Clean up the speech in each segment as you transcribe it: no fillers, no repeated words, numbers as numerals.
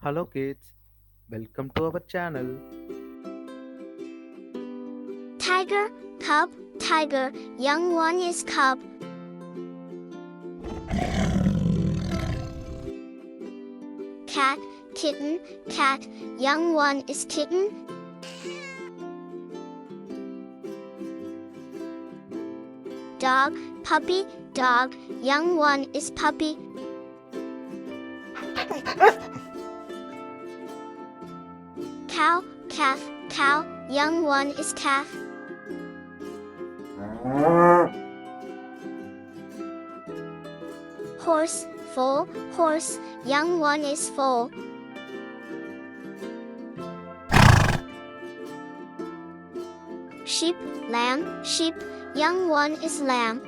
Hello kids, welcome to our channel. Tiger, cub, tiger, young one is cub. Cat, kitten, cat, young one is kitten. Dog, puppy, dog, young one is puppy. Cow, calf, cow, young one is calf. Horse, foal, horse, young one is foal. Sheep, lamb, sheep, young one is lamb.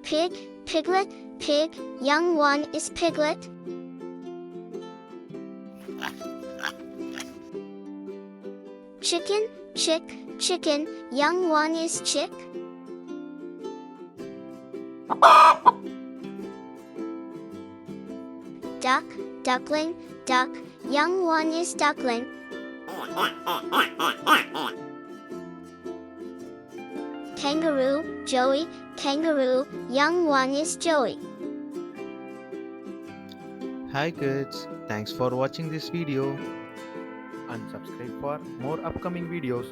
Pig, piglet, pig, young one is piglet. Chicken, chick, chicken, young one is chick. Duck, duckling, duck, young one is duckling. Kangaroo, joey, kangaroo, young one is joey. Hi kids, thanks for watching this video and subscribe for more upcoming videos.